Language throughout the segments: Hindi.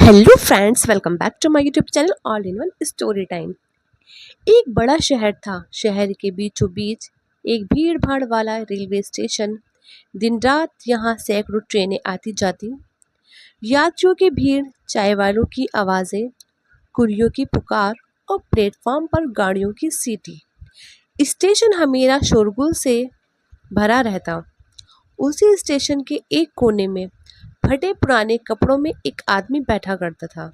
Hello friends, welcome back to my YouTube channel all in one story time. एक बड़ा शहर था। शहर के बीचों बीच एक भीड़ भाड़ वाला रेलवे स्टेशन। दिन रात यहाँ सैकड़ों ट्रेनें आती जाती। यात्रियों की भीड़, चाय वालों की आवाज़ें, कुलियों की पुकार और प्लेटफॉर्म पर गाड़ियों की सीटी। स्टेशन हमेशा शोरगुल से भरा रहता। उसी स्टेशन के एक कोने में फटे पुराने कपड़ों में एक आदमी बैठा करता था।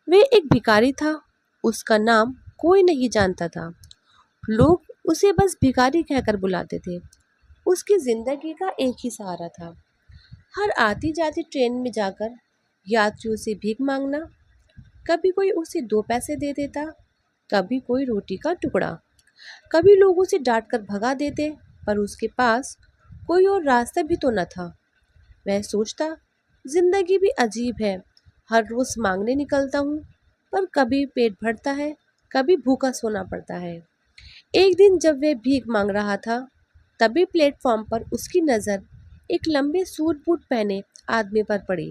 वह एक भिखारी था। उसका नाम कोई नहीं जानता था। लोग उसे बस भिखारी कहकर बुलाते थे। उसकी जिंदगी का एक ही सहारा था, हर आती जाती ट्रेन में जाकर यात्रियों से भीख मांगना। कभी कोई उसे 2 पैसे दे देता, कभी कोई रोटी का टुकड़ा। कभी लोग उसे डांट कर भगा देते, पर उसके पास कोई और रास्ता भी तो न था। वह सोचता, जिंदगी भी अजीब है। हर रोज मांगने निकलता हूँ, पर कभी पेट भरता है, कभी भूखा सोना पड़ता है। एक दिन जब वह भीख मांग रहा था, तभी प्लेटफॉर्म पर उसकी नज़र एक लंबे सूट बूट पहने आदमी पर पड़ी।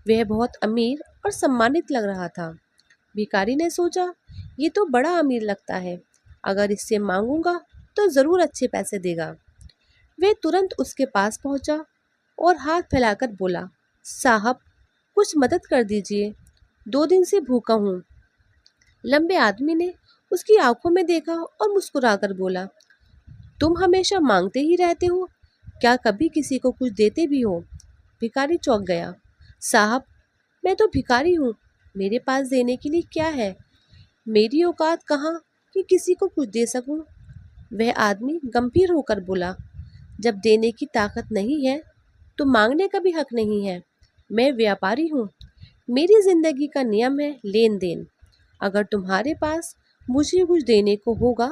वह बहुत अमीर और सम्मानित लग रहा था। भिखारी ने सोचा, ये तो बड़ा अमीर लगता है, अगर इससे मांगूंगा तो ज़रूर अच्छे पैसे देगा। वह तुरंत उसके पास पहुंचा और हाथ फैलाकर बोला, साहब, कुछ मदद कर दीजिए, 2 दिन से भूखा हूँ। लंबे आदमी ने उसकी आंखों में देखा और मुस्कुराकर बोला, तुम हमेशा मांगते ही रहते हो, क्या कभी किसी को कुछ देते भी हो? भिखारी चौंक गया। साहब, मैं तो भिखारी हूँ, मेरे पास देने के लिए क्या है? मेरी औकात कहाँ कि किसी को कुछ दे सकूं? वह आदमी गंभीर होकर बोला, जब देने की ताकत नहीं है तो मांगने का भी हक नहीं है। मैं व्यापारी हूँ, मेरी जिंदगी का नियम है लेन देन। अगर तुम्हारे पास मुझे कुछ देने को होगा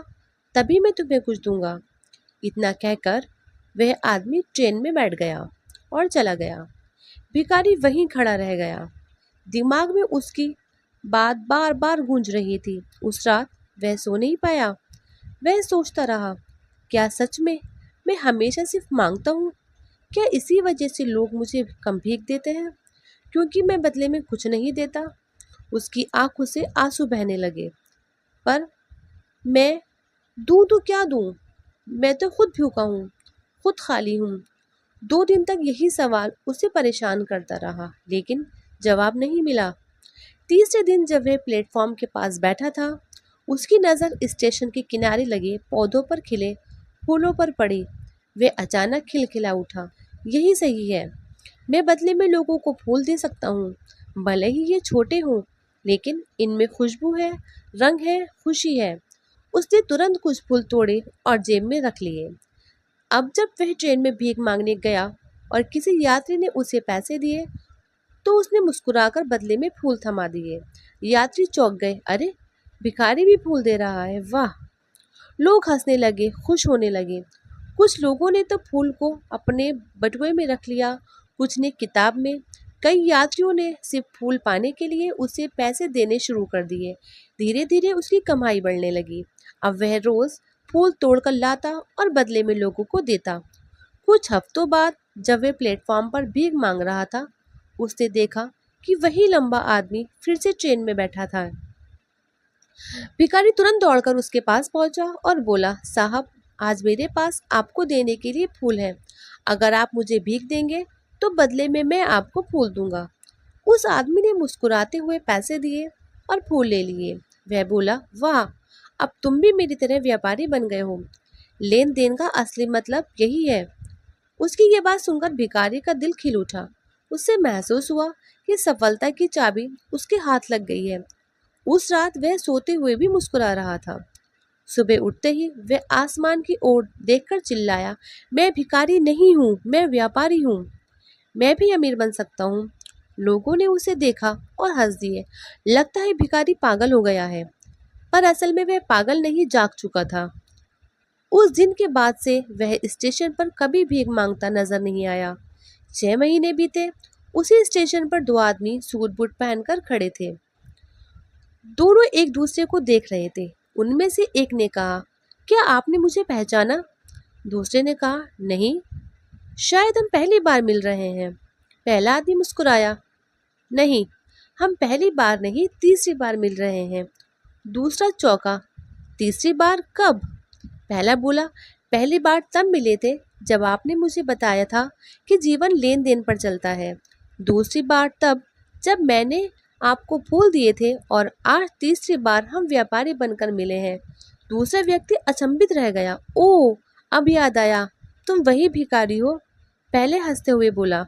तभी मैं तुम्हें कुछ दूंगा। इतना कहकर वह आदमी ट्रेन में बैठ गया और चला गया। भिखारी वहीं खड़ा रह गया। दिमाग में उसकी बात बार बार गूंज रही थी। उस रात वह सो नहीं पाया। वह सोचता रहा, क्या सच में मैं हमेशा सिर्फ मांगता हूँ? क्या इसी वजह से लोग मुझे कम भीख देते हैं, क्योंकि मैं बदले में कुछ नहीं देता? उसकी आंखों से आंसू बहने लगे। पर मैं दूं तो क्या दूं? मैं तो खुद भूखा हूँ, खुद खाली हूँ। 2 दिन तक यही सवाल उसे परेशान करता रहा, लेकिन जवाब नहीं मिला। तीसरे दिन जब वह प्लेटफॉर्म के पास बैठा था, उसकी नज़र स्टेशन के किनारे लगे पौधों पर खिले फूलों पर पड़ी। वह अचानक खिलखिला उठा, यही सही है। मैं बदले में लोगों को फूल दे सकता हूँ, भले ही ये छोटे हों, लेकिन इनमें खुशबू है, रंग है, खुशी है। उसने तुरंत कुछ फूल तोड़े और जेब में रख लिए। अब जब वह ट्रेन में भीख मांगने गया और किसी यात्री ने उसे पैसे दिए, तो उसने मुस्कुराकर बदले में फूल थमा दिए। यात्री चौंक गए, अरे, भिखारी भी फूल दे रहा है, वाह! लोग हंसने लगे, खुश होने लगे। कुछ लोगों ने तो फूल को अपने बटुए में रख लिया, कुछ ने किताब में। कई यात्रियों ने सिर्फ फूल पाने के लिए उसे पैसे देने शुरू कर दिए। धीरे धीरे उसकी कमाई बढ़ने लगी। अब वह रोज फूल तोड़कर लाता और बदले में लोगों को देता। कुछ हफ्तों बाद जब वह प्लेटफॉर्म पर भीख मांग रहा था, उसने देखा कि वही लंबा आदमी फिर से ट्रेन में बैठा था। भिखारी तुरंत दौड़कर उसके पास पहुंचा और बोला, साहब, आज मेरे पास आपको देने के लिए फूल है। अगर आप मुझे भीख देंगे तो बदले में मैं आपको फूल दूंगा। उस आदमी ने मुस्कुराते हुए पैसे दिए और फूल ले लिए। वह बोला, वाह, अब तुम भी मेरी तरह व्यापारी बन गए हो। लेन देन का असली मतलब यही है। उसकी ये बात सुनकर भिखारी का दिल खिल उठा। उससे महसूस हुआ कि सफलता की चाबी उसके हाथ लग गई है। उस रात वह सोते हुए भी मुस्कुरा रहा था। सुबह उठते ही वह आसमान की ओर देखकर चिल्लाया, मैं भिखारी नहीं हूँ, मैं व्यापारी हूँ। मैं भी अमीर बन सकता हूँ। लोगों ने उसे देखा और हंस दिए। लगता है भिखारी पागल हो गया है, पर असल में वह पागल नहीं, जाग चुका था। उस दिन के बाद से वह स्टेशन पर कभी भीख मांगता नजर नहीं आया। 6 महीने बीते। उसी स्टेशन पर 2 आदमी सूट बूट पहनकर खड़े थे। दोनों एक दूसरे को देख रहे थे। उनमें से एक ने कहा, क्या आपने मुझे पहचाना? दूसरे ने कहा, नहीं, शायद हम पहली बार मिल रहे हैं। पहला आदमी मुस्कुराया, नहीं, हम पहली बार नहीं तीसरी बार मिल रहे हैं। दूसरा चौंका, तीसरी बार कब? पहला बोला, पहली बार तब मिले थे जब आपने मुझे बताया था कि जीवन लेन देन पर चलता है। दूसरी बार तब जब मैंने आपको फूल दिए थे, और आज तीसरी बार हम व्यापारी बनकर मिले हैं। दूसरा व्यक्ति अचंभित रह गया। ओह, अब याद आया, तुम वही भिखारी हो? पहले हंसते हुए बोला,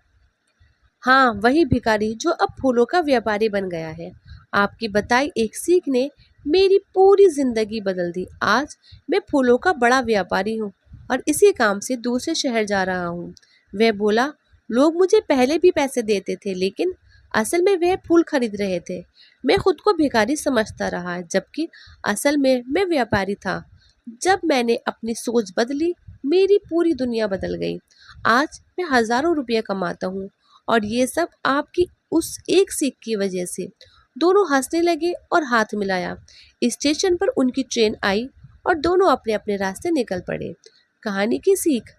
हाँ वही भिखारी जो अब फूलों का व्यापारी बन गया है। आपकी बताई एक सीख ने मेरी पूरी जिंदगी बदल दी। आज मैं फूलों का बड़ा व्यापारी हूँ और इसी काम से दूसरे शहर जा रहा हूँ। वह बोला, लोग मुझे पहले भी पैसे देते थे, लेकिन असल में वह फूल खरीद रहे थे। मैं खुद को भिखारी समझता रहा, जबकि असल में मैं व्यापारी था। जब मैंने अपनी सोच बदली, मेरी पूरी दुनिया बदल गई। आज मैं हजारों रुपये कमाता हूँ, और ये सब आपकी उस एक सीख की वजह से। दोनों हंसने लगे और हाथ मिलाया। स्टेशन पर उनकी ट्रेन आई और दोनों अपने अपने रास्ते निकल पड़े। कहानी की सीख।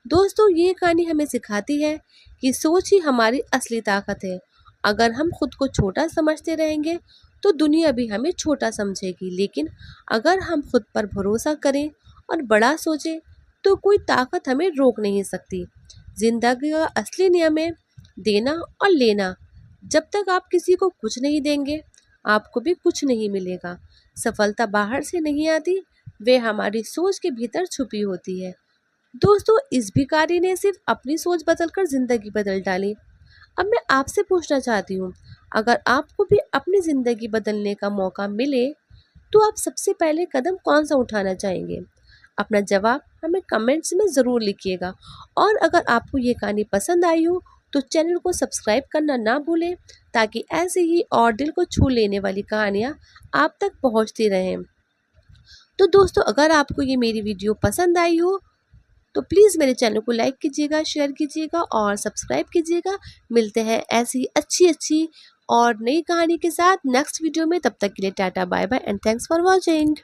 दोस्तों, ये कहानी हमें सिखाती है कि सोच ही हमारी असली ताकत है। अगर हम खुद को छोटा समझते रहेंगे तो दुनिया भी हमें छोटा समझेगी, लेकिन अगर हम खुद पर भरोसा करें और बड़ा सोचें तो कोई ताकत हमें रोक नहीं सकती। जिंदगी का असली नियम है देना और लेना। जब तक आप किसी को कुछ नहीं देंगे, आपको भी कुछ नहीं मिलेगा। सफलता बाहर से नहीं आती, वे हमारी सोच के भीतर छुपी होती है। दोस्तों, इस भिखारी ने सिर्फ अपनी सोच बदलकर जिंदगी बदल डाली। अब मैं आपसे पूछना चाहती हूँ, अगर आपको भी अपनी जिंदगी बदलने का मौका मिले तो आप सबसे पहले कदम कौन सा उठाना चाहेंगे? अपना जवाब हमें कमेंट्स में ज़रूर लिखिएगा। और अगर आपको ये कहानी पसंद आई हो तो चैनल को सब्सक्राइब करना ना भूलें, ताकि ऐसे ही और दिल को छू लेने वाली कहानियाँ आप तक पहुँचती रहें। तो दोस्तों, अगर आपको ये मेरी वीडियो पसंद आई हो तो प्लीज़ मेरे चैनल को लाइक कीजिएगा, शेयर कीजिएगा और सब्सक्राइब कीजिएगा। मिलते हैं ऐसी अच्छी अच्छी और नई कहानी के साथ नेक्स्ट वीडियो में। तब तक के लिए tata bye bye and thanks for watching.